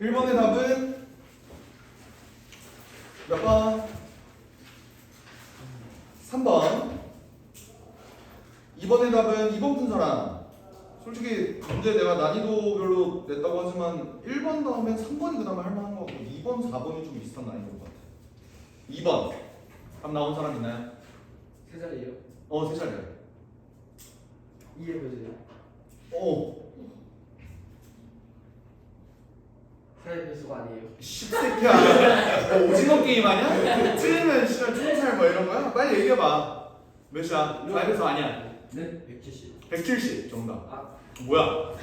1번의 답은 몇 번? 3번. 2번의 답은 2번 푼 사람. 솔직히 문제 내가 난이도별로 냈다고 하지만 1번 다음엔 3번이 그 다음에 할만한 거 같고 2번, 4번이 좀 비슷한 난이도인 것 같아. 2번 답 나온 사람 있나요? 세 자리예요? 세 자리야. 이해해보세요. 사회 배수가 아니에요. 십새끼야. 오징어 게임 아니야? 틀리면 진짜 총살 뭐 이런 거야? 빨리 얘기해봐. 몇이야? 4에서 아니야. 네? 170. 170 정답. 아, 뭐야?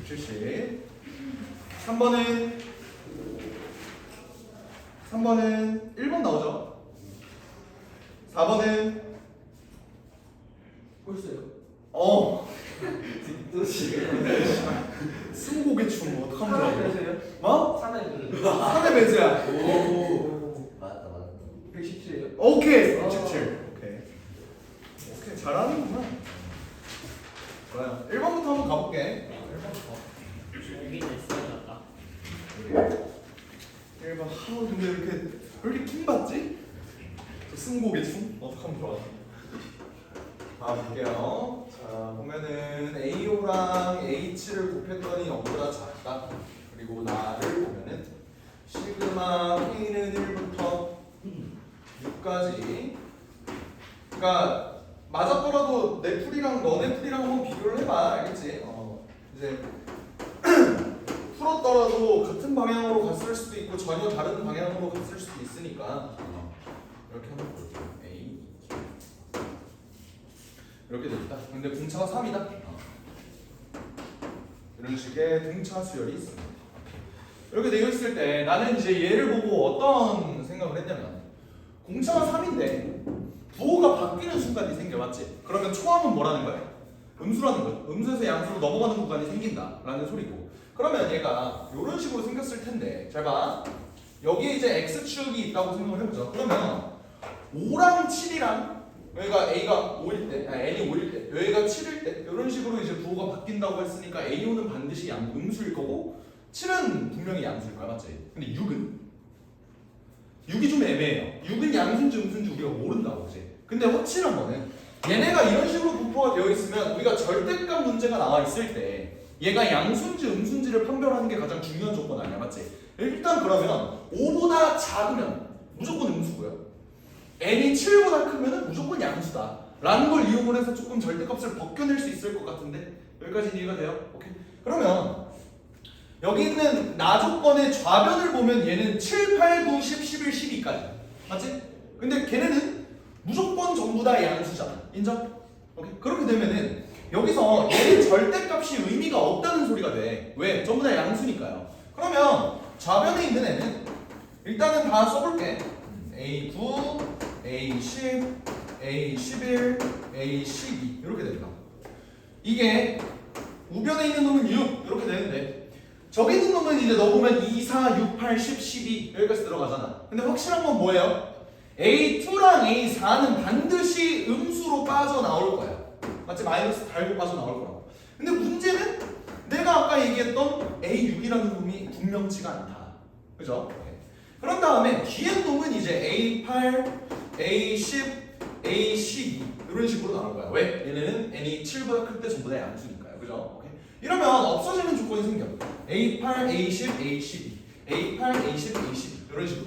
170. 3번은 1번 나오죠? 4번은 꼴수요? 스무고개 춤 어떡하면 사회 좋아? 배수요? 뭐? 사회 배수. 3의 매즈야. 맞다. 117이에요? 오케이. 67. 오케이. 잘하는구나. 좋아요. 1번부터 한번 가볼게. 1번부터. 여기는 쓰여졌다. 1번. 근데 왜 이렇게 킹 받지? 저 스무고개 춤? 어떡하면 좋아? 볼게요. 자, 보면은 AO랑 H를 곱했더니 0보다 작다. 그리고 나를 보면은 시그마 K는 1부터 6까지. 그러니까 맞았더라도 내 풀이랑 너네 풀이랑 한번 비교를 해봐. 알겠지? 이제 풀었더라도 같은 방향으로 갔을 수도 있고 전혀 다른 방향으로 갔을 수도 있으니까 이렇게 한번 볼게요. A 이렇게 됐다. 근데 공차가 3이다. 이런 식의 등차 수열이 있습니다. 이렇게 되어 있을 때 나는 이제 얘를 보고 어떤 생각을 했냐면 공차가 3인데 부호가 바뀌는 순간이 생겨. 맞지? 그러면 초함은 뭐라는 거야? 음수라는 거야. 음수에서 양수로 넘어가는 구간이 생긴다라는 소리고. 그러면 얘가 이런 식으로 생겼을 텐데 잘 봐. 여기에 이제 x축이 있다고 생각을 해보자. 그러면 5랑 7이랑 여기가 a가 5일 때, n이 5일 때, 여기가 7일 때 이런 식으로 이제 부호가 바뀐다고 했으니까 a호는 반드시 음수일 거고 7은 분명히 양수일 거야. 맞지? 근데 6이 좀 애매해요. 6은 양수인지 음수인지 우리가 모른다고. 그지? 근데 확실한 거는 얘네가 이런 식으로 분포가 되어 있으면 우리가 절대값 문제가 나와 있을 때 얘가 양수인지 음수인지를 판별하는 게 가장 중요한 조건 아니야. 맞지? 일단 그러면 5보다 작으면 무조건 음수고요. n이 7보다 크면 무조건 양수다 라는 걸 이용을 해서 조금 절대값을 벗겨낼 수 있을 것 같은데 여기까지 이해가 돼요? 오케이. 그러면 여기 있는 나 조건의 좌변을 보면 얘는 7, 8, 9, 10, 11, 12까지 맞지? 근데 걔네는 무조건 전부 다 양수잖아. 인정? 오케이. 그렇게 되면은 여기서 얘는 절대값이 의미가 없다는 소리가 돼. 왜? 전부 다 양수니까요. 그러면 좌변에 있는 애는 일단은 다 써볼게. A9, A10, A11, A12 이렇게 됩니다. 이게 우변에 있는 놈은 6 이렇게 되는데 저기 있는 놈은 이제 넣어보면 2, 4, 6, 8, 10, 12 여기까지 들어가잖아. 근데 확실한 건 뭐예요? A2랑 A4는 반드시 음수로 빠져나올 거야. 맞지? 마이너스 달고 빠져나올 거라고. 근데 문제는 내가 아까 얘기했던 A6이라는 놈이 분명치가 않다. 그죠? 그런 다음에 뒤에 놈은 이제 A8, A10, A12 이런 식으로 나올 거야. 왜? 얘네는 n이 7보다 클 때 전부 다 양수니까요. 그죠? 오케이. 이러면 없어지는 조건이 생겨. A8, A10, A12, A8, A10, A12 이런 식으로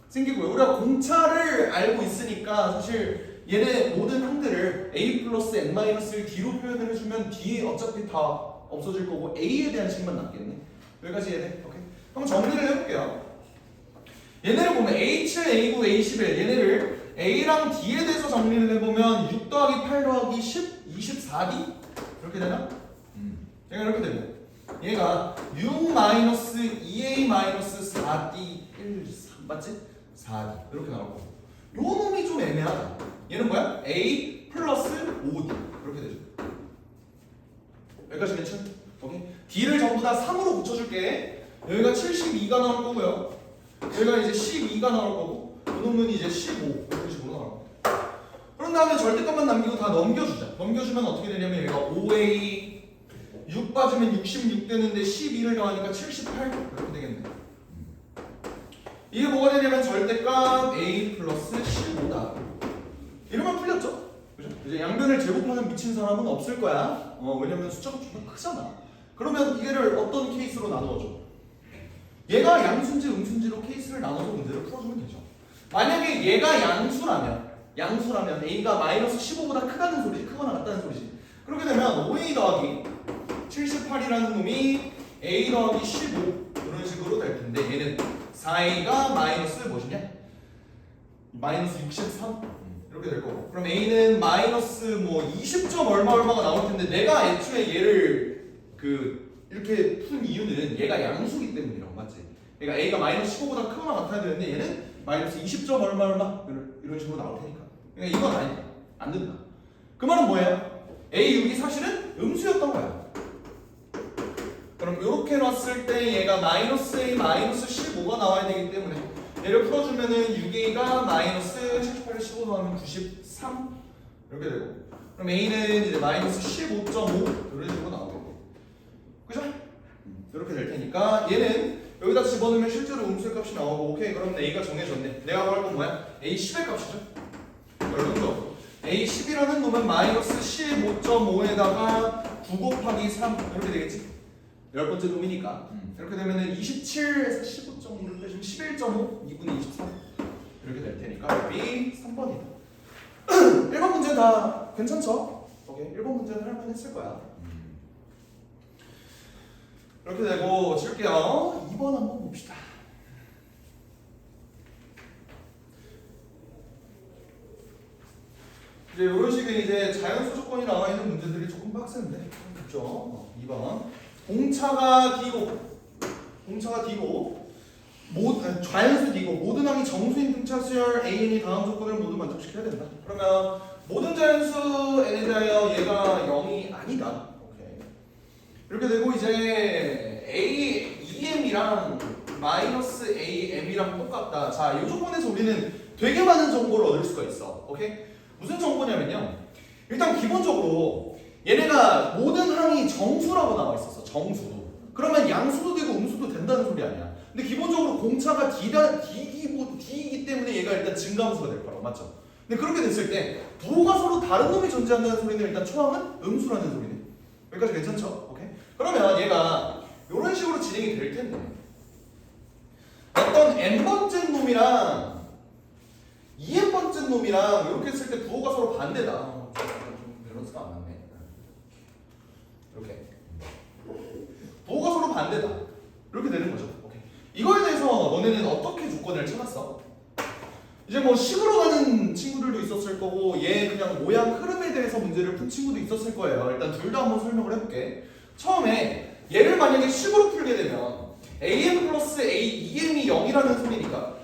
생기고요. 우리가 공차를 알고 있으니까 사실 얘네 모든 항들을 A 플러스 N-를 D로 표현을 해주면 D에 어차피 다 없어질 거고 A에 대한 식만 남겠네. 여기까지 이해돼? 오케이. 한번 정리를 해볼게요. 얘네를 보면 A7, A9, A11 얘네를 A랑 D에 대해서 정리를 해보면 6 더하기 8 더하기 10, 24D 이렇게 되나? 얘가 이렇게 되고 얘가 6 마이너스 2A 마이너스 4D 1, 3 맞지? 4D 이렇게 나올 거고 요 놈이 좀 애매하다. 얘는 뭐야? A 플러스 5D 이렇게 되죠. 여기까지 괜찮아? 오케이. D를 전부 다 3으로 붙여줄게. 여기가 72가 나올 거고요. 여기가 이제 12가 나올 거고 이 놈은 이제 15 이런 식으로 나올 거고 그런 다음에 절대값만 남기고 다 넘겨주자. 넘겨주면 어떻게 되냐면 얘가 5A 6 빠지면 66 되는데 12를 더하니까 78 이렇게 되겠네. 이게 뭐가 되냐면 절대값 a 플러스 15다. 이러면 풀렸죠? 그죠? 이제 양변을 제곱하는 미친 사람은 없을 거야. 왜냐면 숫자가 좀 더 크잖아. 그러면 이거를 어떤 케이스로 나누어줘? 얘가 양수인지 음수인지로 케이스를 나눠서 문제를 풀어주면 되죠. 만약에 얘가 양수라면 a가 마이너스 15보다 크다는 소리지, 크거나 같다는 소리지. 그렇게 되면 5a 더하기 78이라는 놈이 a 더하기 15 이런 식으로 될 텐데 얘는 4a가 마이너스 무엇이냐? 마이너스 63 이렇게 될 거고. 그럼 a는 마이너스 뭐 20점 얼마가 나올 텐데 내가 애초에 얘를 이렇게 푼 이유는 얘가 양수기 때문이라고, 맞지? 그러니까 a가 마이너스 15보다 크거나 같아야 되는데 얘는 마이너스 20점 얼마 이런 식으로 나올 테니까. 그러니까 이건 아니다. 안 된다. 그 말은 뭐예요? a 6이 사실은 음수였던 거야. 그럼 이렇게 놨을 때 얘가 마이너스 a 마이너스 15가 나와야 되기 때문에 얘를 풀어주면은 6a가 마이너스 78을 15 더하면 93 이렇게 되고, 그럼 a는 이제 마이너스 15.5 이런 식으로 나오고, 그죠? 이렇게 될 테니까 얘는 여기다 집어넣으면 실제로 음수의 값이 나오고, 오케이, 그럼 a가 정해졌네. 내가 말할 건 뭐야? a 10의 값이죠. 여러분도 a 10이라는 놈은 마이너스 15.5에다가 9 곱하기 3 이렇게 되겠지? 10번째 놈이니까. 이렇게 되면은 27에서 15.5를 빼주면 11.5 2분의 23 이렇게 될 테니까 답이 3번이다. 1번 문제 다 괜찮죠? 오케이, 1번 문제는 할만 했을 거야. 이렇게 되고 칠게요. 2번 한번 봅시다. 이제 이런 식의 이제 자연수 조건이 나와 있는 문제들이 조금 빡센데, 그렇죠? 2번 공차가 D고 자연수 D고 모든 항이 정수인 등차수열 AN이 다음 조건을 모두 만족시켜야 된다. 그러면 모든 자연수 N에 대하여 얘가 0이 아니다. 오케이. 이렇게 되고 이제 EM이랑 마이너스 AM이랑 똑같다. 자, 이 조건에서 우리는 되게 많은 정보를 얻을 수가 있어. 오케이? 무슨 정보냐면요. 일단 기본적으로 얘네가 모든 항이 정수라고 나와 있었어. 정수. 그러면 양수도 되고 음수도 된다는 소리 아니야. 근데 기본적으로 공차가 D이기 때문에 얘가 일단 증가함수가 될 거라고, 맞죠? 근데 그렇게 됐을 때 부호가 서로 다른 놈이 존재한다는 소리는 일단 초항은 음수라는 소리네. 여기까지 괜찮죠? 오케이? 그러면 얘가 이런 식으로 진행이 될 텐데 어떤 n번째 놈이랑 2n번째 놈이랑 이렇게 했을 때 부호가 서로 반대다. 좀 밸런스가 안 맞네. 이렇게 부호가 서로 반대다. 이렇게 되는 거죠. 오케이. 이거에 대해서 너네는 어떻게 조건을 찾았어? 이제 뭐 식으로 가는 친구들도 있었을 거고 얘 그냥 모양 흐름에 대해서 문제를 푼 친구도 있었을 거예요. 일단 둘 다 한번 설명을 해볼게. 처음에 얘를 만약에 식으로 풀게 되면 am 플러스 a 2m이 0이라는 소리니까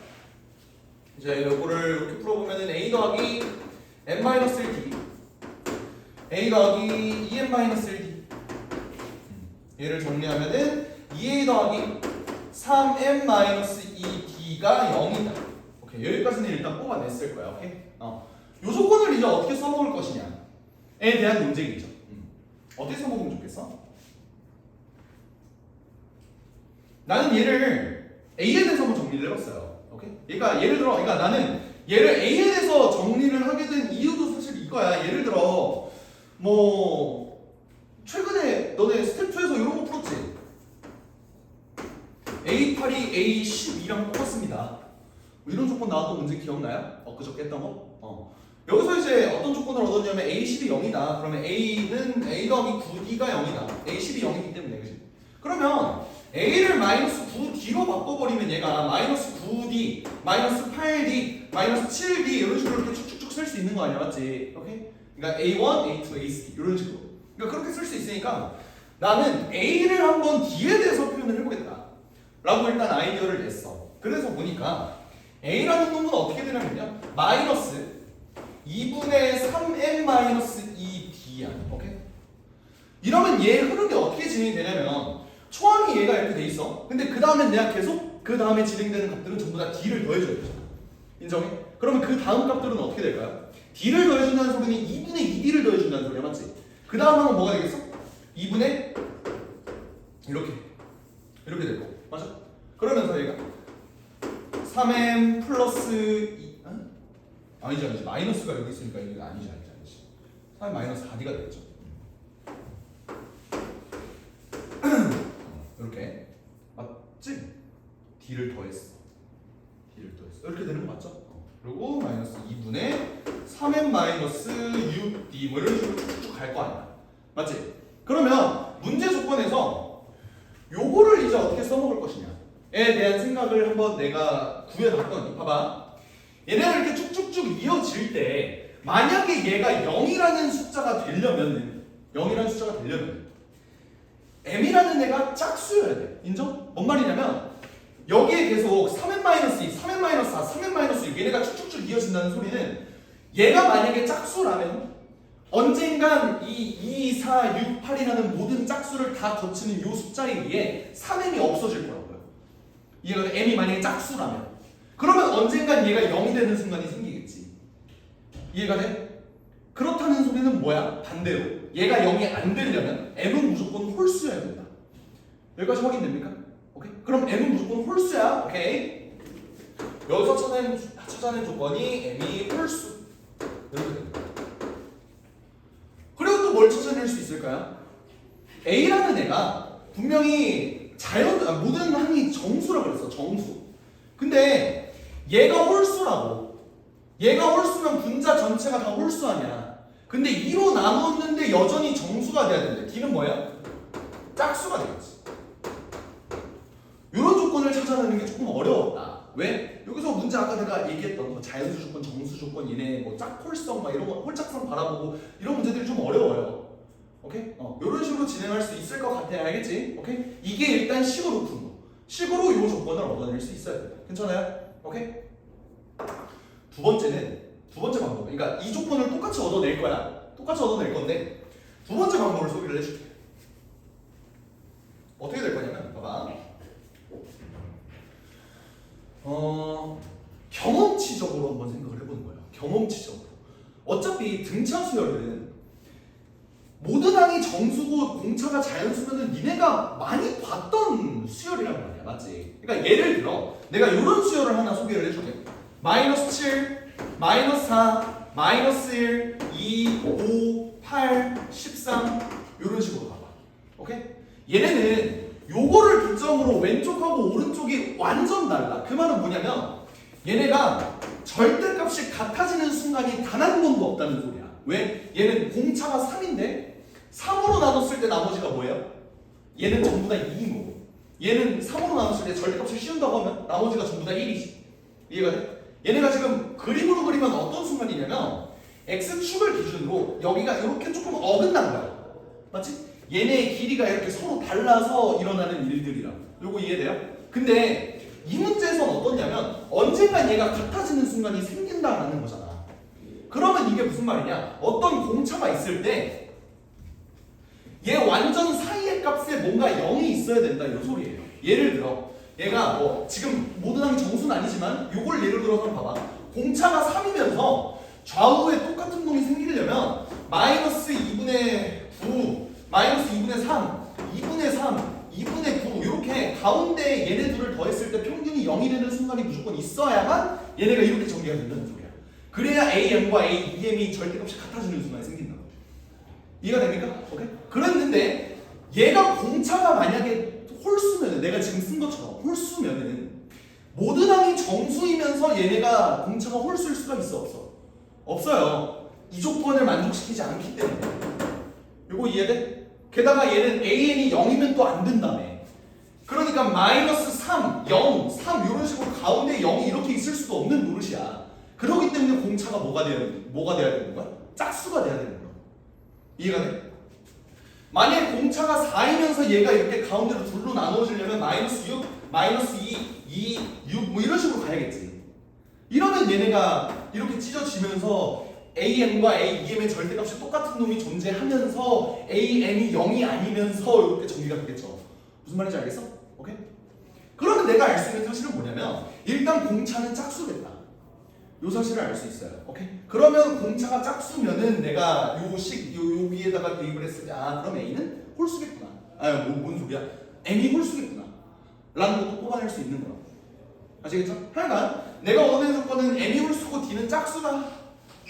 이제 요거를 이렇게 풀어보면은 a 더하기 n-1d a 더하기 2n-1d 얘를 정리하면은 2a 더하기 3n-2d가 0이다. 오케이, 여기까지는 일단 뽑아냈을 거야. 오케이? 요 조건을 이제 어떻게 써먹을 것이냐에 대한 논쟁이죠. 어떻게 써먹으면 좋겠어? 나는 얘를 A에 대해서 한번 정리를 해봤어요. 오케이? 그러니까 예를 들어, 나는 얘를 A에 대해서 정리를 하게 된 이유도 사실 이거야. 예를 들어, 뭐 최근에 너네 스텝 2에서 이런 거 풀었지? A8이 A12랑 똑같습니다. 뭐 이런 조건 나왔던 문제 기억나요? 엊그저께 했던 거? 여기서 이제 어떤 조건을 얻었냐면 A10이 0이다. 그러면 A는 A 더하기 9D가 0이다. A10이 0이기 때문에, 그치? 그러면 A를 마이너스 9D로 바꿔버리면 얘가 마이너스 9D, 마이너스 8D, 마이너스 7D 이런 식으로 이렇게 쭉쭉쭉 쓸 수 있는 거 아니야, 맞지? 오케이? 그러니까 A1, A2, A3 이런 식으로. 그러니까 그렇게 쓸 수 있으니까 나는 A를 한번 D에 대해서 표현을 해보겠다 라고 일단 아이디어를 냈어. 그래서 보니까 A라는 놈은 어떻게 되냐면요, 마이너스 2분의 3n-2d야. 오케이? 이러면 얘 흐름이 어떻게 진행이 되냐면 초항이 얘가 이렇게 돼 있어. 근데 그 다음엔 내가 계속 그 다음에 진행되는 값들은 전부 다 D를 더해줘야 되잖아. 인정해? 그러면 그 다음 값들은 어떻게 될까요? D를 더해준다는 소리는 2분의 2D를 더해준다는 소리야, 맞지? 그 다음 항은 뭐가 되겠어? 2분의 이렇게 될 거. 맞아? 그러면서 얘가 3m 플러스 2 아니지 마이너스가 여기 있으니까 이게 아니지 3m 마이너스 4d가 되겠죠. 이렇게 맞지? d를 더했어. 이렇게 되는 거 맞죠? 그리고 마이너스 2분의 3m 마이너스 6d 뭐 이런 식으로 쭉쭉 갈 거 아니야. 맞지? 그러면 문제 조건에서 요거를 이제 어떻게 써먹을 것이냐에 대한 생각을 한번 내가 구해봤더니 봐봐. 얘네가 이렇게 쭉쭉쭉 이어질 때 만약에 얘가 0이라는 숫자가 되려면 m이라는 애가 짝수여야 돼. 인정? 뭔 말이냐면 여기에 계속 3n-2, 3n-4, 3n-6 얘네가 쭉쭉쭉 이어진다는 소리는 얘가 만약에 짝수라면 언젠간 이 2, 4, 6, 8이라는 모든 짝수를 다 거치는 이 숫자에 의해 3n이 없어질 거라고요. 얘가 m이 만약에 짝수라면 그러면 언젠간 얘가 0이 되는 순간이 생기겠지. 이해가 돼? 그렇다는 소리는 뭐야? 반대로 얘가 0이 안 되려면 m은 무조건 홀수여야 된다. 여기까지 확인됩니까? 오케이? 그럼 m은 무조건 홀수야. 오케이? 여기서 찾아낸 조건이 m이 홀수 이렇게 됩니다. 그리고 또 뭘 찾아낼 수 있을까요? a라는 애가 분명히 모든 항이 정수라고 그랬어. 정수. 근데 얘가 홀수라고. 얘가 홀수면 분자 전체가 다 홀수 아니야. 근데 2로 나눴는데 여전히 정수가 돼야 되는데 d는 뭐야? 짝수가 되겠지. 이런 조건을 찾아내는 게 조금 어려웠다. 왜? 여기서 문제 아까 내가 얘기했던 뭐 자연수 조건, 정수 조건, 얘네 뭐 짝홀성 막 이런 거 홀짝성 바라보고 이런 문제들이 좀 어려워요. 오케이? 이런 식으로 진행할 수 있을 것 같아. 알겠지? 오케이? 이게 일단 식으로 푸는 거. 식으로 이 조건을 얻어낼 수 있어야 돼. 괜찮아요? 오케이? 두 번째 방법. 그러니까 이 조건을 똑같이 얻어낼 거야. 똑같이 얻어낼 건데 두 번째 방법을 소개를 해줄게. 어떻게 될 거냐면 봐봐. 경험치적으로 한번 생각을 해보는 거예요. 경험치적으로. 어차피 등차 수열은 모든 항이 정수고 공차가 자연수면은 니네가 많이 봤던 수열이란 말이야. 맞지? 그러니까 예를 들어 내가 이런 수열을 하나 소개를 해줄게. 마이너스 7, 마이너스 4, 마이너스 1, 2, 5, 8, 13 이런 식으로 가봐. 오케이? 얘네는 요거를 기점으로 왼쪽하고 오른쪽이 완전 달라. 그 말은 뭐냐면 얘네가 절대값이 같아지는 순간이 단 한 번도 없다는 소리야. 왜? 얘는 공차가 3인데 3으로 나눴을 때 나머지가 뭐예요? 얘는 전부 다 2인 거고 얘는 3으로 나눴을 때 절대값을 씌운다고 하면 나머지가 전부 다 1이지. 이해가 돼? 얘네가 지금 그림으로 그리면 어떤 순간이냐면 x축을 기준으로 여기가 이렇게 조금 어긋난 거야. 맞지? 얘네의 길이가 이렇게 서로 달라서 일어나는 일들이라. 요거 이해돼요? 근데 이 문제에서는 어떠냐면 언젠간 얘가 같아지는 순간이 생긴다라는 거잖아. 그러면 이게 무슨 말이냐? 어떤 공차가 있을 때 얘 완전 사이의 값에 뭔가 0이 있어야 된다 이 소리예요. 예를 들어 얘가 뭐 지금 모든 항이 정수는 아니지만 요걸 예를 들어서 봐봐. 공차가 3이면서 좌우에 똑같은 놈이 생기려면 마이너스 2분의 9 마이너스 2분의 3, 2분의 3, 2분의 9 이렇게 가운데 얘네 둘을 더했을 때 평균이 0이 되는 순간이 무조건 있어야만 얘네가 이렇게 전개가 된다는 소리야. 그래야 AM과 AEM이 절대값이 같아지는 순간이 생긴다. 이해가 됩니까? 오케이? 그랬는데 얘가 공차가 만약에 홀수면은 내가 지금 쓴 것처럼 홀수면은 모든 항이 정수이면서 얘네가 공차가 홀수일 수가 있어 없어? 없어요. 이 조건을 만족시키지 않기 때문에. 요거 이해돼? 게다가 얘는 AN이 0이면 또 안 된다며. 그러니까 마이너스 3, 0, 3 이런 식으로 가운데 0이 이렇게 있을 수도 없는 노릇이야. 그렇기 때문에 공차가 뭐가 돼야 되는 거야? 짝수가 돼야 되는 거야. 이해가 돼? 만약에 공차가 4이면서 얘가 이렇게 가운데로 둘로 나누어지려면 마이너스 6, 마이너스 2, 2, 6 뭐 이런 식으로 가야겠지. 이러면 얘네가 이렇게 찢어지면서 AM과 AEM의 절대값이 똑같은 놈이 존재하면서 AM이 0이 아니면서 이렇게 정리가 되겠죠. 무슨 말인지 알겠어? 오케이? 그러면 내가 알 수 있는 사실은 뭐냐면 일단 공차는 짝수겠다. 요 사실을 알 수 있어요. 오케이? 그러면 공차가 짝수면은 내가 요 위에다가 대입을 했을 때 그럼 A는 홀수겠구나. 뭔 소리야? m이 홀수겠구나 라는 것도 뽑아낼 수 있는 거야. 아시겠죠? 하여간 내가 얻어낸 조건은 m이 홀수고 d는 짝수다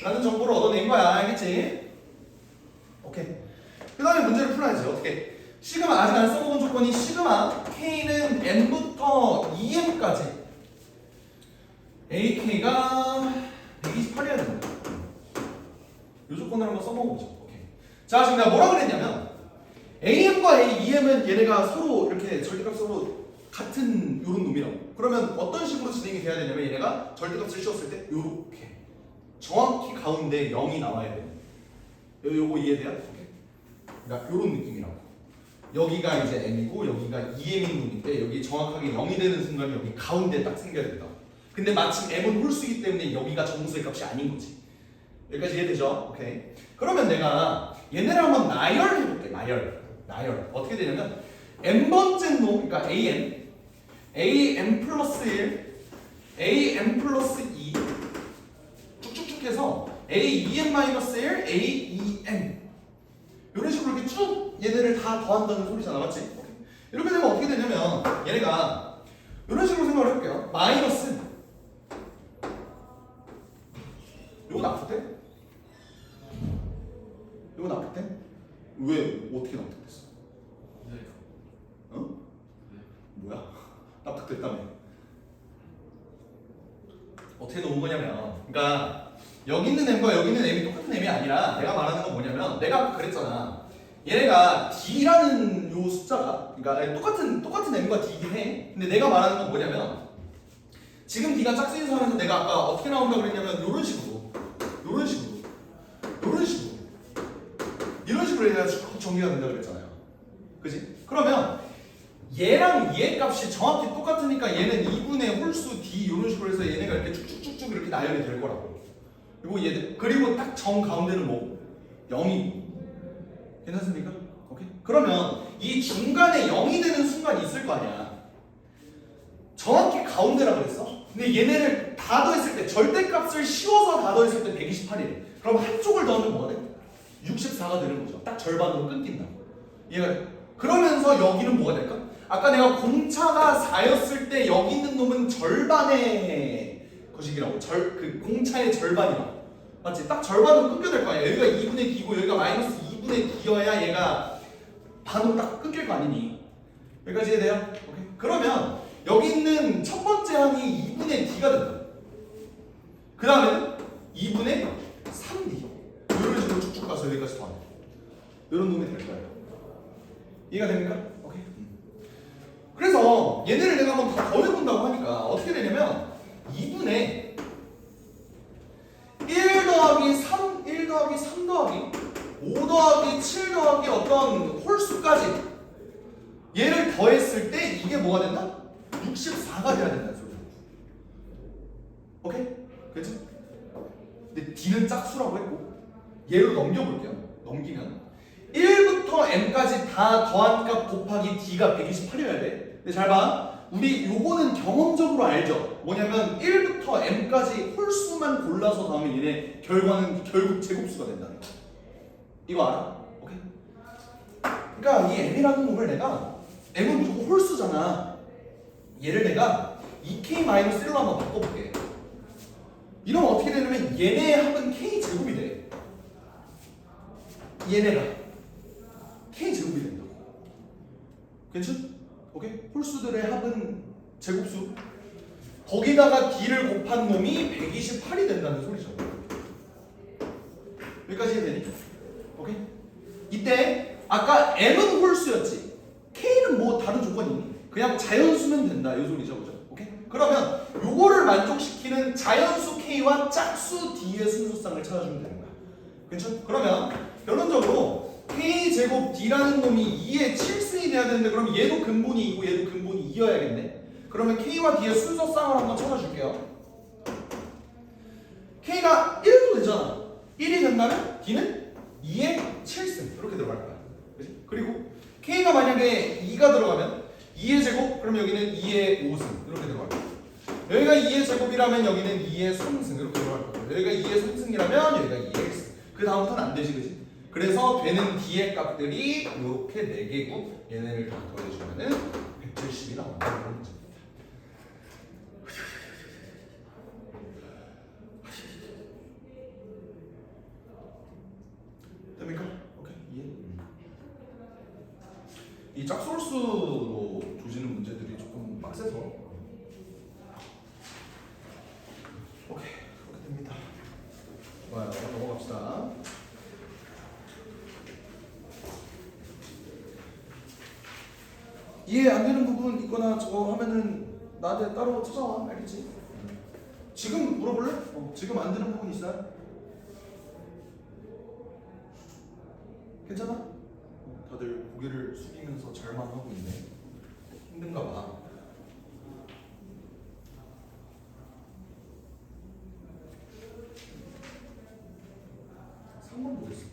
라는 정보를 얻어낸 거야. 알겠지? 오케이. 그 다음에 문제를 풀어야지. 어떻게? 시그마 아직 안 써먹은 조건이 시그마 k는 m부터 2m까지 ak가 128이어야 된다. 이 조건을 한번 써먹어보죠. 오케이. 자, 지금 내가 뭐라 그랬냐면 am과 am은 얘네가 서로 이렇게 절대값으로 같은 요런 놈이라고. 그러면 어떤 식으로 진행이 돼야 되냐면 얘네가 절대값을 씌웠을 때 요렇게 정확히 가운데 0이 나와야 돼. 요거 이해돼요? 오케이. 그러니까 요런 느낌이라고. 여기가 이제 m이고 여기가 2m인 놈인데 여기 정확하게 0이 되는 순간 여기 가운데 딱 생겨야 된다. 근데 마침 m은 홀수기 때문에 여기가 정수의 값이 아닌 거지. 여기까지 이해되죠? 오케이. 그러면 내가 얘네를 한번 나열해볼게. 나열. 어떻게 되냐면 m번째 놈, 그러니까 am 플러스 1, am 플러스 2 쭉쭉쭉 해서 am 마이너스 1, am 이런 식으로 이렇게 쭉 얘네를 다 더한다는 소리잖아. 맞지? 오케이. 이렇게 되면 어떻게 되냐면 얘네가 이런 식으로 생각을 해볼게요. 마이너스 이거 납득돼? 이거 납득돼? 왜? 어떻게 납득됐어? 네. 어? 뭐야? 납득됐다며. 어떻게 놓은 거냐면, 그러니까 여기 있는 m과 여기 있는 m이 똑같은 m이 아니라 내가 말하는 건 뭐냐면, 내가 아까 그랬잖아. 얘네가 d라는 요 숫자가, 그러니까 똑같은 m과 d이긴 해. 근데 내가 말하는 건 뭐냐면, 지금 d가 짝수인 상황에서 내가 아까 어떻게 나온다고 그랬냐면, 이런 식으로 이런 식으로 얘가 쭉 정리가 된다고 그랬잖아요. 그지? 그러면 얘랑 얘 값이 정확히 똑같으니까 얘는 2분의 홀수 d 이런 식으로 해서 얘네가 이렇게 쭉쭉쭉쭉 이렇게 나열이 될 거라고. 그리고 딱 정 가운데는 뭐 0이 괜찮습니까? 오케이. 그러면 이 중간에 0이 되는 순간이 있을 거 아니야. 정확히 가운데라 그랬어. 근데 얘네를 다 더했을 때 절대값을 씌워서 다 더했을 때 128이래. 그럼 한쪽을 더하면 뭐가 돼? 64가 되는 거죠. 딱 절반으로 끊긴다. 얘가 그러면서 여기는 뭐가 될까? 아까 내가 공차가 4였을 때 여기 있는 놈은 절반의 거식이라고. 그 공차의 절반이라고. 맞지? 딱 절반으로 끊겨야 될 거 아니야. 여기가 2분의 d고 여기가 마이너스 2분의 d여야 얘가 반으로 딱 끊길 거 아니니. 여기까지 이해돼요? 오케이. 그러면 여기 있는 첫 번째 항이 2분의 d가 된다. 그 다음에는 2분의 3d. 이런 식으로 쭉쭉 가서 여기까지 더하네. 이런 놈이 될 거예요. 이해가 됩니까? 오케이. 그래서 얘네를 내가 한번 다 더해본다고 하니까 어떻게 되냐면 2분의 1 더하기 3, 1 더하기 3 더하기 5 더하기 7 더하기 어떤 홀수까지 얘를 더했을 때 이게 뭐가 된다? 64가 돼야 된다는 소리야. 오케이? 그렇지? 근데 d는 짝수라고 했고 얘로 넘겨볼게요. 넘기면 1부터 m까지 다 더한 값 곱하기 d가 128이어야 돼. 근데 잘 봐. 우리 요거는 경험적으로 알죠. 뭐냐면 1부터 m까지 홀수만 골라서 더하면 얘네 결과는 결국 제곱수가 된다는 거. 이거 알아? 오케이? 그러니까 이 m이라는 놈을 내가 m은 무조건 홀수잖아. 얘를 내가 2k-1로 한번 바꿔볼게. 이러면 어떻게 되냐면 얘네 합은 k제곱이 돼. 얘네가 k제곱이 된다고. 괜찮? 오케이? 홀수들의 합은 제곱수. 거기다가 d를 곱한 놈이 128이 된다는 소리죠. 여기까지 해야 되니? 오케이? 이때 아까 m은 홀수였지. k는 뭐 다른 조건이 있니? 그냥 자연수면 된다 이 소리죠. 그죠? 오케이? 그러면 요거를 만족시키는 자연수 k와 짝수 d의 순서상을 찾아주면 되는 거야. 괜찮? 그러면 결론적으로 k제곱 d라는 놈이 2의 7승이 돼야 되는데 그럼 얘도 근본이 2고 얘도 근본이 2여야겠네. 그러면 k와 d의 순서상을 한번 찾아줄게요. k가 1도 되잖아. 1이 된다면 d는 2의 7승 이렇게 들어갈 거야. 그치? 그리고 k가 만약에 2가 들어가면 2의 제곱 그럼 여기는 2의 5승 이렇게 들어갈 거야. 여기가 2의 제곱이라면 여기는 2의 3승 이렇게 들어갈 거고 여기가 2의 3승이라면 여기가 2의 1승 그 다음부터는 안 되지. 그치? 그래서 되는 D의 값들이 이렇게 4개고 얘네를 다 더해주면은 170이 나온다는 문제입니다. 됩니까? 오케이 이해. 이 짝소수로 조지는 문제들이 조금 빡세서 오케이 그렇게 됩니다. 좋아요. 넘어갑시다. 이해 안 되는 부분 있거나 저거 하면은 나한테 따로 찾아와. 알겠지? 지금 물어볼래? 지금 안 되는 부분 있어요? 괜찮아? 다들 고개를 숙이면서 잘만 하고 있네. 힘든가 봐. (3번) 보겠습니다.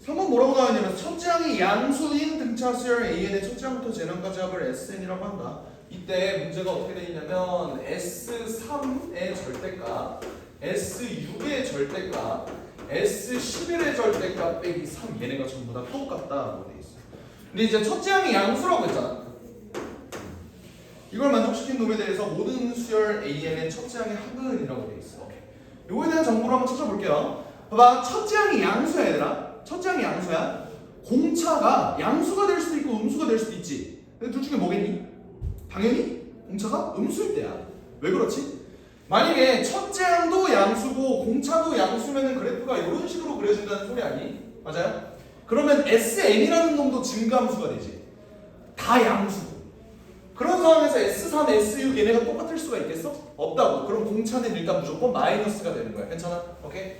3번 뭐라고 나와있냐면 첫째 항이 양수인 등차 수열 AN의 첫째 항부터 재난까지 합을 SN이라고 한다. 이때 문제가 어떻게 되어 있냐면 S3의 절대값, S6의 절대값, S11의 절대값 빼기 3 얘네가 전부 다 똑같다라고 되어 있어. 근데 이제 첫째 항이 양수라고 했잖아. 이걸 만족시킨 놈에 대해서 모든 수열 AN의 첫째 항의 합은이라고 되어 있어. 요거에 대한 정보를 한번 찾아볼게요. 봐봐, 첫째 항이 양수야 얘들아. 첫째 항이 양수야. 공차가 양수가 될 수도 있고 음수가 될 수도 있지. 근데 둘 중에 뭐겠니? 당연히 공차가 음수일 때야. 왜 그렇지? 만약에 첫째 항도 양수고 공차도 양수면은 그래프가 이런 식으로 그려진다는 소리 아니? 맞아요? 그러면 SN이라는 놈도 증가함수가 되지. 다 양수고. 그런 상황에서 S3, S6 얘네가 똑같을 수가 있겠어? 없다고. 그럼 공차는 일단 무조건 마이너스가 되는 거야. 괜찮아? 오케이?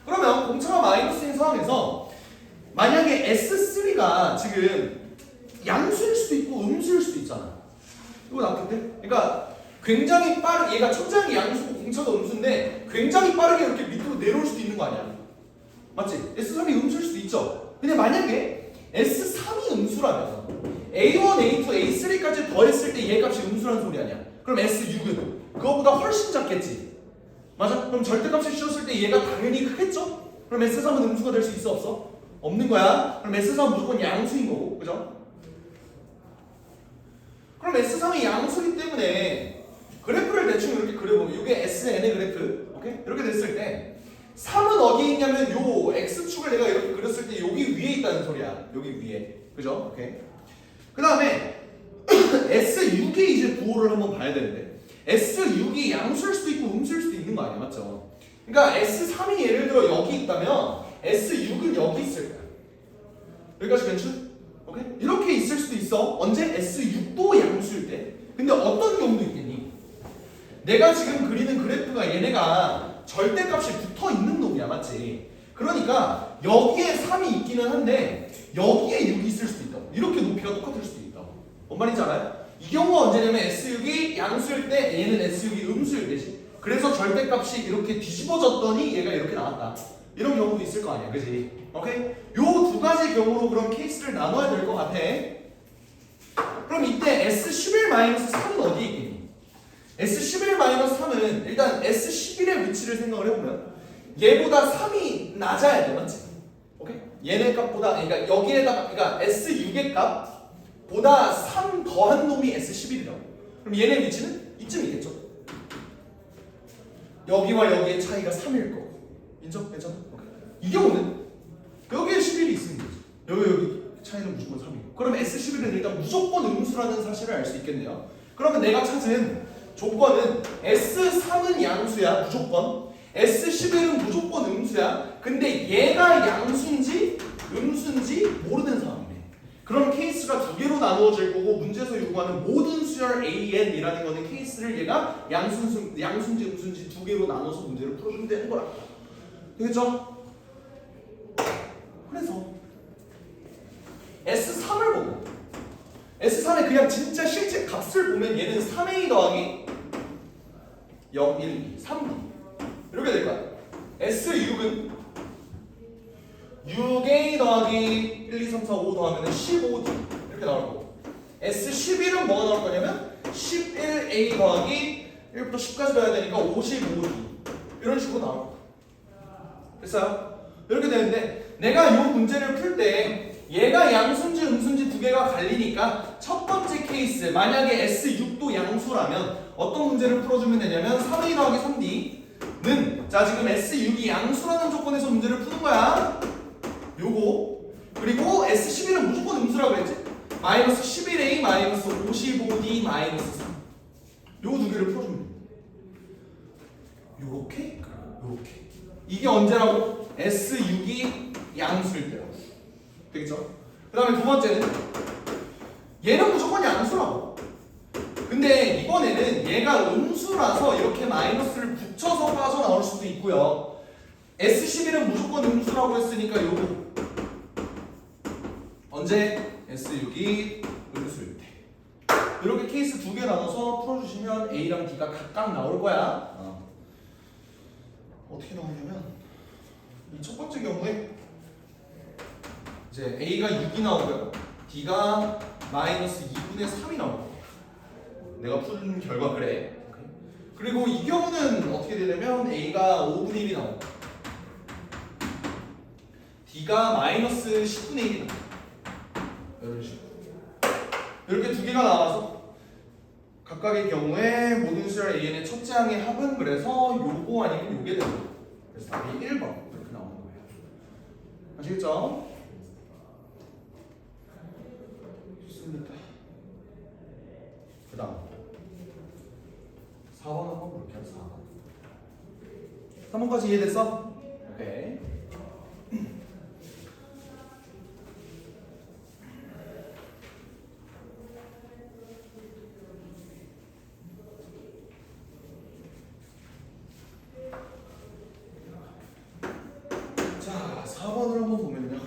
그러면 공차가 마이너스인 상황에서 만약에 S3가 지금 양수일 수도 있고 음수일 수도 있잖아. 이거 나쁜데? 그러니까 굉장히 빠르게 얘가 첫째 항이 양수고 공차도 음수인데 굉장히 빠르게 이렇게 밑으로 내려올 수도 있는 거 아니야? 맞지? S3이 음수일 수도 있죠. 근데 만약에 S3이 음수라면 A1, A2, A3까지 더했을 때 얘 값이 음수라는 소리 아니야? 그럼 S6은 그거보다 훨씬 작겠지? 맞아? 그럼 절대값을 씌웠을 때 얘가 당연히 크겠죠? 그럼 S3은 음수가 될 수 있어 없어? 없는 거야. 그럼 S3은 무조건 양수인 거고, 그죠? 그럼 S3이 양수이기 때문에 그래프를 대충 이렇게 그려보면 이게 SN의 그래프, 오케이? 이렇게 됐을 때 3은 어디에 있냐면 요 X축을 내가 이렇게 그렸을 때 여기 위에 있다는 소리야. 여기 위에, 그죠? 오케이? 그 다음에 S6에 이제 부호를 한번 봐야 되는데 S6이 양수일 수도 있고 음수일 수도 있는 거 아니야, 맞죠? 그러니까 S3이 예를 들어 여기 있다면 S6은 여기 있을 거야. 여기까지 괜찮? 오케이? 이렇게 있을 수도 있어. 언제? S6도 양수일 때. 근데 어떤 경우도 있겠니? 내가 지금 그리는 그래프가 얘네가 절대값이 붙어 있는 놈이야, 맞지? 그러니까 여기에 3이 있기는 한데 여기에 6이 있을 수도 있다고. 이렇게 높이가 똑같을 수도 있다고. 뭔 말인지 알아요? 이 경우가 언제냐면 S6이 양수일 때 얘는 S6이 음수일 때지. 그래서 절대값이 이렇게 뒤집어졌더니 얘가 이렇게 나왔다. 이런 경우도 있을 거 아니야, 그지? 오케이? 요 두 가지 경우로 그런 케이스를 나눠야 될 것 같아. 그럼 이때 S11-3은 어디에 있겠니? S11-3은 일단 S11의 위치를 생각을 해보면 얘보다 3이 낮아야 돼, 맞지? 오케이? 얘네 값보다, 그러니까 여기에다가, 그러니까 S6의 값보다 3 더한 놈이 S11이라고. 그럼 얘네 위치는 이쯤 있겠죠? 여기와 여기의 차이가 3일 거고. 인정? 괜찮아? 오케이. 이 경우는 여기에 11이 있으면 되지. 여기 차이는 무조건 3이고. 그럼 S11은 일단 무조건 음수라는 사실을 알 수 있겠네요. 그러면 내가 찾은 조건은 S3은 양수야, 무조건. S11은 무조건 음수야. 근데 얘가 양수인지 음수인지 모르는 상황이네. 그럼 케이스가 두 개로 나누어질 거고 문제에서 요구하는 모든 수열 AN이라는 거는 케이스를 얘가 양수인지 음수인지 두 개로 나눠서 문제를 풀어주면 되는 거라. 되겠죠? 그래서 S3을 보고 S3의 그냥 진짜 실제 값을 보면 얘는 3A 더하기 0, 1, 2, 3D 이렇게 될 거야. S6은 6A 더하기 1, 2, 3, 4, 5 더하면 15D 이렇게 나올 거고 S11은 뭐가 나올 거냐면 11A 더하기 1부터 10까지 배워야 되니까 55D 이런 식으로 나올 거야. 됐어요? 이렇게 되는데 내가 이 문제를 풀 때 얘가 양수인지 음수인지 두 개가 갈리니까 첫 번째 케이스 만약에 S6도 양수라면 어떤 문제를 풀어주면 되냐면 3A 더하기 3D는 자 지금 S6이 양수라는 조건에서 문제를 푸는 거야. 요거 그리고 S11은 무조건 음수라고 했지? 마이너스 11A 마이너스 55D 마이너스 3 요거 두 개를 풀어주면 돼. 요렇게 요렇게 이게 언제라고? S6이 양수일 때라고. 되겠죠? 그 다음에 두 번째는 얘는 무조건 양수라고. 근데 이번에는 얘가 음수라서 이렇게 마이너스를 붙여서 빠져나올 수도 있고요. S11은 무조건 음수라고 했으니까 요거 언제? S6이 음수일 때. 이렇게 케이스 두 개 나눠서 풀어주시면 A랑 D가 각각 나올 거야. 어떻게 나오냐면 이 첫 번째 경우에 이제 A가 6이 나오고요. D가 마이너스 2분의 3이 나오고 내가 푼 결과 그래. 그리고 이 경우는 어떻게 되냐면 A가 5분의 1이 나오고 D가 마이너스 10분의 1이 나오고 이런 식으로 이렇게 두 개가 나와서 각각의 경우에 모든 수열 AN의 첫째 항의 합은 그래서 요거 아니면 요게 됩니다. 그래서 답이 1번 이렇게 나오는 거예요. 아시겠죠? 좋습니다. 그 다음 4번 한번 볼게요. 4번 3번까지 이해됐어? 오케이. 자 4번을 한번 보면요.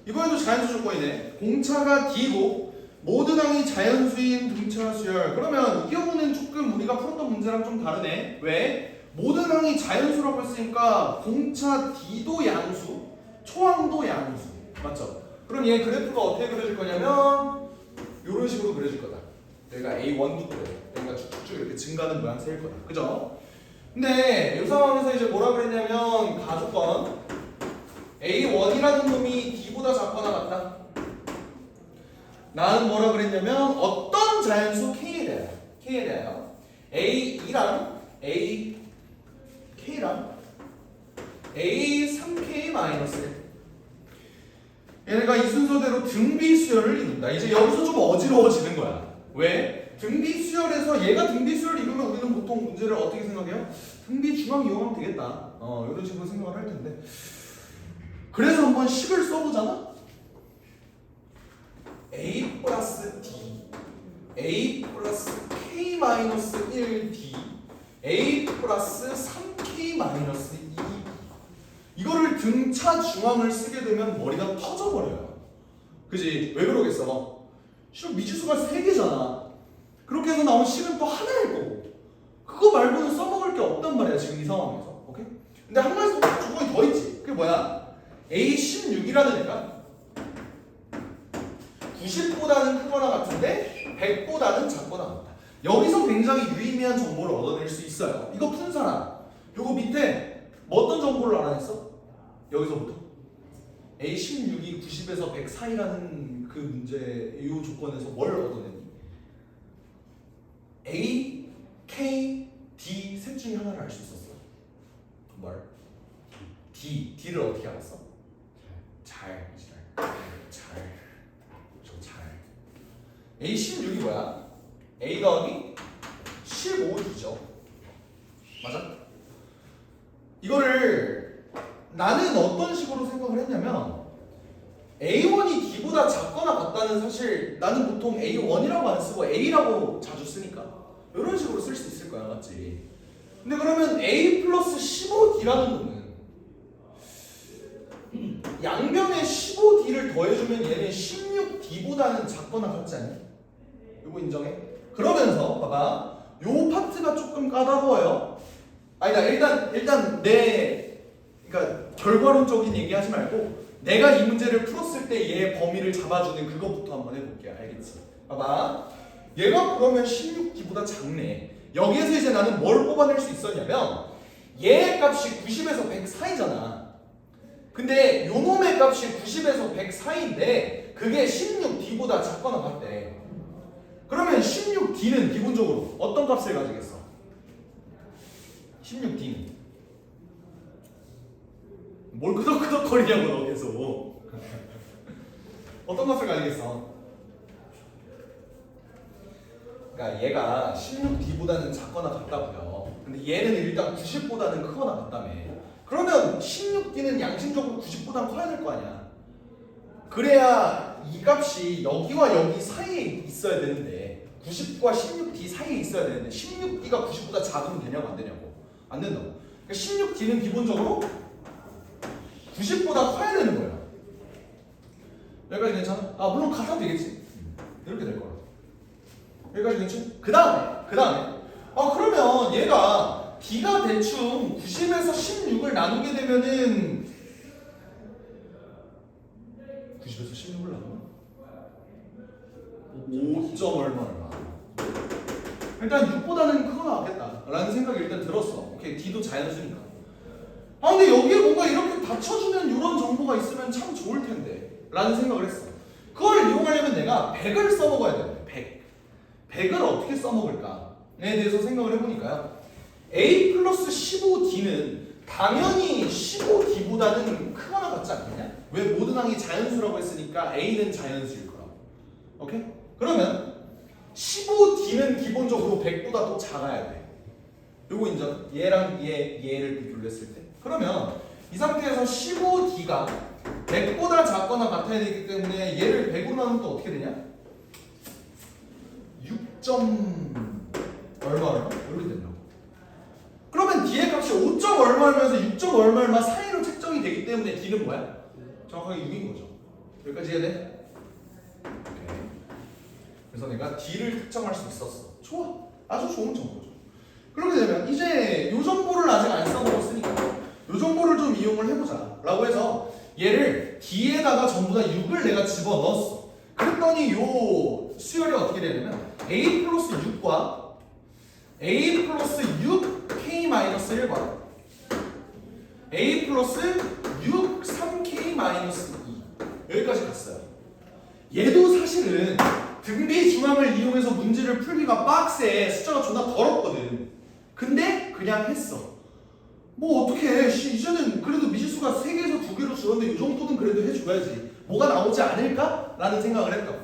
이번에도 자연수 조건이네. 공차가 D고 모든 항이 자연수인 등차 수열. 그러면 이 경우는 조금 우리가 풀었던 문제랑 좀 다르네. 왜? 모든 항이 자연수라고 했으니까 공차 D도 양수, 초항도 양수. 맞죠? 그럼 얘 그래프가 어떻게 그려질 거냐면 이런 식으로 그려질 거다. 여기가 A1도 그래. 여기가 쭉쭉 이렇게 증가하는 모양새일 거다. 그죠? 근데 이 상황에서 이제 뭐라 그랬냐면 가조건 A1이라는 놈이 D보다 작거나 같다. 나는 뭐라 그랬냐면 어떤 자연수 K에 대하여 A2랑 AK랑 A3K 마이너스 얘네가 이 순서대로 등비 수열을 이룬다. 이제 여기서 좀 어지러워지는 거야. 왜? 등비 수열에서 얘가 등비 수열을 이루면 우리는 보통 문제를 어떻게 생각해요? 등비 중앙 이용하면 되겠다. 이런 식으로 생각을 할 텐데 그래서 한번 식을 써보잖아. A 플러스 D A 플러스 K 마이너스 1D A 플러스 3K 마이너스 2 이거를 등차 중앙을 쓰게 되면 머리가 터져버려요. 그지? 왜 그러겠어? 실은 미지수가 3개잖아. 그렇게 해서 나온 식은 또 하나일 거고 그거 말고는 써먹을 게 없단 말이야 지금 이 상황에서. 오케이? 근데 한 가지 조건이 더 있지. 그게 뭐야? A16이라는 애가 90보다는 크거나 같은데 100보다는 작거나 같다. 여기서 굉장히 유의미한 정보를 얻어낼 수 있어요. 이거 푼 사람 요거 밑에 뭐 어떤 정보를 알아냈어? 여기서부터 A16이 90에서 100 사이라는 그 문제 이 조건에서 뭘 얻어냈니? A, K, D 셋 중에 하나를 알 수 있었어. 뭘? D를 어떻게 알았어? 잘. A16이 뭐야? A 더하기 15D죠. 맞아? 이거를 나는 어떤 식으로 생각을 했냐면 A1이 D보다 작거나 같다는 사실 나는 보통 A1이라고 안 쓰고 A라고 자주 쓰니까 이런 식으로 쓸 수 있을 거야. 맞지? 근데 그러면 A 플러스 15D라는 놈은 양변에 15D를 더해주면 얘는 16D보다는 작거나 같지 않니? 이거 인정해? 그러면서 봐봐 요 파트가 조금 까다로워요. 아니다 일단 그러니까 결과론적인 얘기하지 말고 내가 이 문제를 풀었을 때 얘 범위를 잡아주는 그거부터 한번 해볼게요. 알겠지? 봐봐 얘가 그러면 16D보다 작네. 여기에서 이제 나는 뭘 뽑아낼 수 있었냐면 얘의 값이 90에서 100 사이잖아. 근데 요 놈의 값이 90에서 100 사이인데 그게 16D보다 작거나 같대. 그러면 16D는 기본적으로 어떤 값을 가지겠어? 16D는 뭘 끄덕끄덕거리냐고 너 계속. 어떤 값을 가지겠어? 그러니까 얘가 16D보다는 작거나 같다고요. 근데 얘는 일단 90보다는 크거나 같다며. 그러면 16D는 양심적으로 90보다 커야 될 거 아니야. 그래야 이 값이 여기와 여기 사이에 있어야 되는데 90과 16D 사이에 있어야 되는데 16D가 90보다 작으면 되냐고 안 되냐고. 안 된다고. 그러니까 16D는 기본적으로 90보다 커야 되는 거예요. 여기까지 괜찮아? 아 물론 같아도 되겠지. 이렇게 될 거야. 여기까지 괜찮지? 그 다음에 그러면 얘가 D가 대충 90에서 16을 나누게 되면은 90에서 16을 나누면 5점 얼마 일단 6보다는 크거나 같겠다 라는 생각이 일단 들었어. 오케이, D도 자연수니까. 아 근데 여기에 뭔가 이렇게 받쳐주면 이런 정보가 있으면 참 좋을 텐데 라는 생각을 했어. 그걸 이용하려면 내가 100을 써먹어야 돼. 100을 어떻게 써먹을까에 대해서 생각을 해보니까요. A 플러스 15D는 당연히 15D보다는 크거나 같지 않겠냐? 왜 모든 항이 자연수라고 했으니까 A는 자연수일 거라고. 오케이? 그러면 15D는 기본적으로 100보다 더 작아야 돼. 요거 인정? 얘랑 얘를 비교를 했을 때. 그러면 이 상태에서 15D가 100보다 작거나 같아야 되기 때문에 얘를 100으로 나누면 또 어떻게 되냐? 6점 얼마 이렇게 된다고. 그러면 D의 값이 5점 얼마면서 6점 얼마 사이로 책정이 되기 때문에 D는 뭐야? 정확하게 6인 거죠. 여기까지 이해돼? 오케이. 그래서 내가 D를 특정할 수 있었어. 좋아. 아주 좋은 정보죠. 그렇게 되면 이제 이 정보를 아직 안 써먹었으니까 이 정보를 좀 이용을 해보자 라고 해서 얘를 D에다가 전부 다 6을 내가 집어넣었어. 그랬더니 요 수열이 어떻게 되냐면 A 플러스 6과 A 플러스 6K-1과 A 플러스 6 3K-2 여기까지 갔어요. 얘도 사실은 등비 중앙을 이용해서 문제를 풀기가 빡세. 숫자가 존나 더럽거든. 근데 그냥 했어. 뭐 어떡해. 이제는 그래도 미지수가 3개에서 2개로 줄었는데 이 정도는 그래도 해줘야지. 뭐가 나오지 않을까? 라는 생각을 했다고.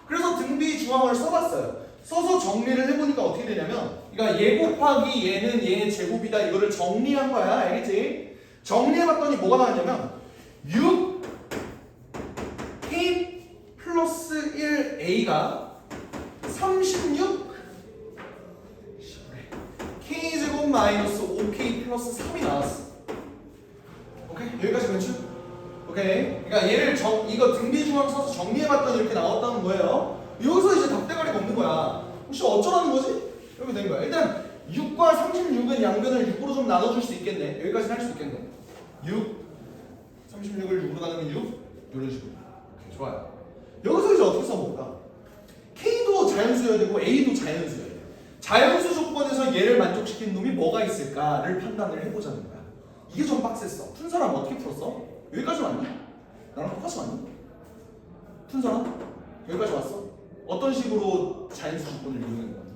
그래서 등비 중앙을 써봤어요. 써서 정리를 해보니까 어떻게 되냐면 그러니까 얘 곱하기 얘는 얘의 제곱이다. 이거를 정리한 거야. 알겠지? 정리해봤더니 뭐가 나왔냐면 6K 플러스 1A가 36 K제곱 마이너스 5K 플러스 3이 나왔어. 오케이? 여기까지 괜찮? 오케이? 그러니까 얘를 이거 등비 중앙 써서 정리해봤더니 이렇게 나왔다는 거예요. 여기서 이제 답대가리가 없는 거야. 혹시 어쩌라는 거지? 이렇게 된 거야. 일단 6과 36은 양변을 6으로 좀 나눠줄 수 있겠네. 여기까지는 할 수 있겠네. 6 36을 6으로 나누면 6 이런 식으로. 오케이, 좋아요. 여기서 이제 어떻게 써먹을까? K도 자연수여야 되고 A도 자연수여야 돼. 자연수 조건에서 얘를 만족시키는 놈이 뭐가 있을까를 판단을 해보자는 거야. 이게 좀 빡셌어. 푼 사람 어떻게 풀었어? 여기까지 왔니? 나랑 똑같이 왔니? 푼 사람? 여기까지 왔어? 어떤 식으로 자연수 조건을 이용한 거니?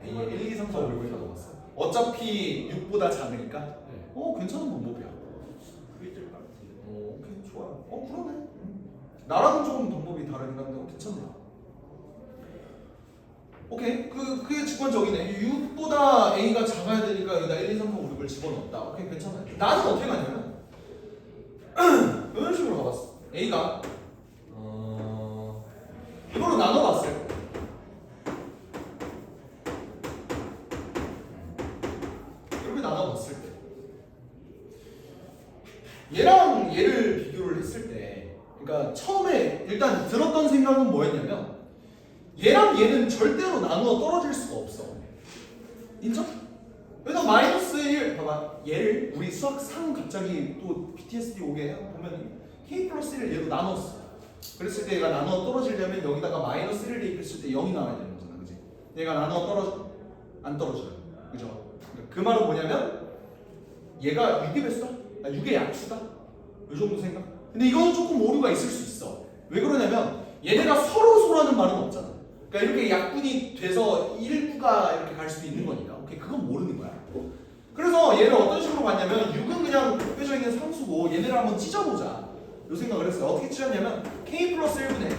A의 1, 2, 3, 4, 5, 6을 다 넣었어. 어차피 6보다 작으니까? 네. 괜찮은 방법이야. 그게 좀 같은데. 오케이, 좋아요. 그러네. 나랑은 조금 방법이 다르긴 한데 괜찮네요. 오케이, 그게 직관적이네. 6보다 A가 작아야 되니까 여기다 1, 2, 3, 4, 5, 6을 집어넣었다. 오케이, 괜찮아요. 나는 어떻게 가냐면 이런 식으로 가봤어. A가 이걸로 나눠봤을 때 이렇게 나눠봤을 때 얘랑 얘를 비교를 했을 때 그러니까 처음에 일단 들었던 생각은 뭐였냐면 얘랑 얘는 절대로 나누어 떨어질 수가 없어. 인정? 그래서 마이너스 1 봐봐. 얘를 우리 수학 상 갑자기 또 PTSD 오게 보면 K 플러스 1을 얘로 나눴어. 그랬을 때 얘가 나누어 떨어지려면 여기다가 마이너스 1을 대입했을 때 0이 나와야 되는 거잖아, 그지? 얘가 나누어 안 떨어져요, 그죠? 그러니까 그 말은 뭐냐면 얘가 6의 배수다, 6의 약수다, 이 정도 생각? 근데 이거는 조금 오류가 있을 수 있어. 왜 그러냐면 얘네가 서로라는 말은 없잖아. 그러니까 이렇게 약분이 돼서 일부가 이렇게 갈 수도 있는 거니까. 오케이, 그건 모르는 거야. 그래서 얘를 어떤 식으로 봤냐면 6은 그냥 곱해져 있는 상수고 얘네를 한번 찢어보자, 이 생각을 했어요. 어떻게 찢었냐면 k 플러스 1분의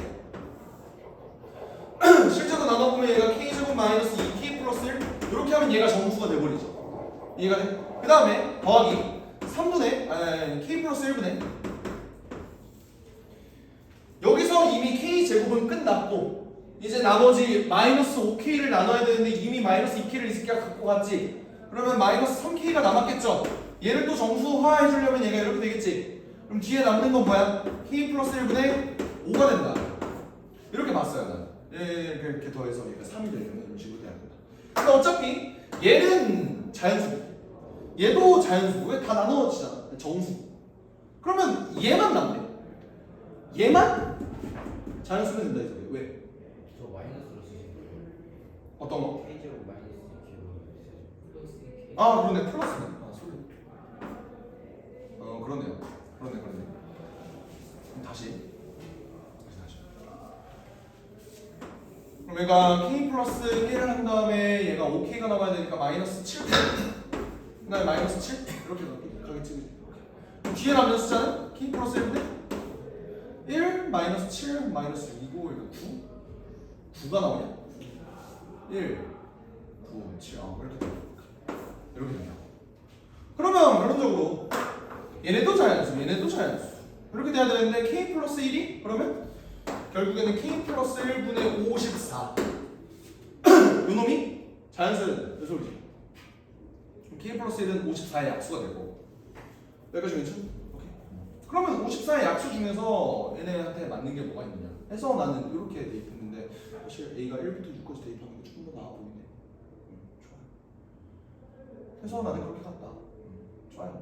실제로 나눠보면 얘가 k제곱 마이너스 2k 플러스 1 이렇게 하면 얘가 정수가 돼버리죠. 이해가 돼? 그 다음에 더하기 3분의 k 플러스 1분의 여기서 이미 k제곱은 끝났고 이제 나머지 마이너스 5k를 나눠야 되는데 이미 마이너스 2k를 이 새끼가 갖고 갔지. 그러면 마이너스 3k가 남았겠죠. 얘를 또 정수화해 주려면 얘가 이렇게 되겠지. 그럼 뒤에 남는 건 뭐야? k 플러스 1분의 5가 된다. 이렇게 봤어요 나는. 이렇게 더해서 얘가 3이 되려면 이런 식으로 돼야 된다. 근데 어차피 얘는 자연수, 얘도 자연수. 왜 다 나눠지잖아, 정수. 그러면 얘만 남네. 얘만 자연수면 된다 이제. 왜? 저 마이너스로 쓰신 거예요. 어떤 거? K제곱 마이너스 2K로 플러스 K. 아 그러네, 플러스네. 아 소리. 그러네요. 그러네. 그럼 다시. 그럼 얘가 k 플러스 1을 한 다음에 얘가 5k가 나와야 되니까 마이너스 7. 그다음에 마이너스 7 이렇게 가겠지. 그럼 뒤에 남는 숫자는 k 플러스 1인데 1 마이너스 7 마이너스 2고 이거 9. 9가 나오냐? 1 9 7 이렇게 된다. 그러면 결론적으로 얘네도 자연수, 얘네도 자연수 이렇게 돼야 되는데 k 플러스 1이 그러면 결국에는 k 플러스 1분의 54 요놈이 자연수는 몇 소리지? 그럼 k 플러스 1은 54의 약수가 되고 여기까지 괜찮아? 오케이. 그러면 54의 약수 중에서 얘네한테 맞는 게 뭐가 있느냐 해서 나는 이렇게 대입했는데 사실 a가 1부터 6까지 대입하는 게 조금 더 나아 보이네. 좋아요. 해서 나는 그렇게 갔다. 좋아요.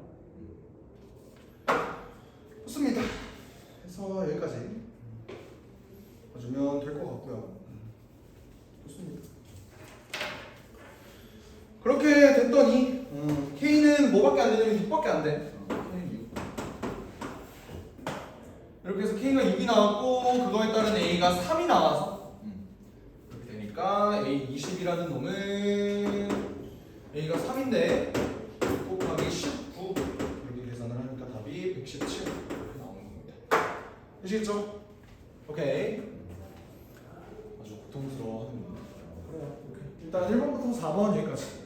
좋습니다. 해서 여기까지 봐주면 될 것 같고요. 좋습니다. 그렇게 됐더니 K는 뭐밖에 안 되냐면 6밖에 안 돼. K는 6. 이렇게 해서 K가 6이 나왔고 그거에 따른 A가 3이 나와서 이렇게 되니까 A 20이라는 놈은 A가 3인데 6 곱하기 19 이렇게 계산을 하니까 답이 117 이렇게 나오는 겁니다. 되시겠죠? 오케이. 아주 고통스러워하는 겁니다. 그래요. 오케이. 일단 1번부터 4번 여기까지.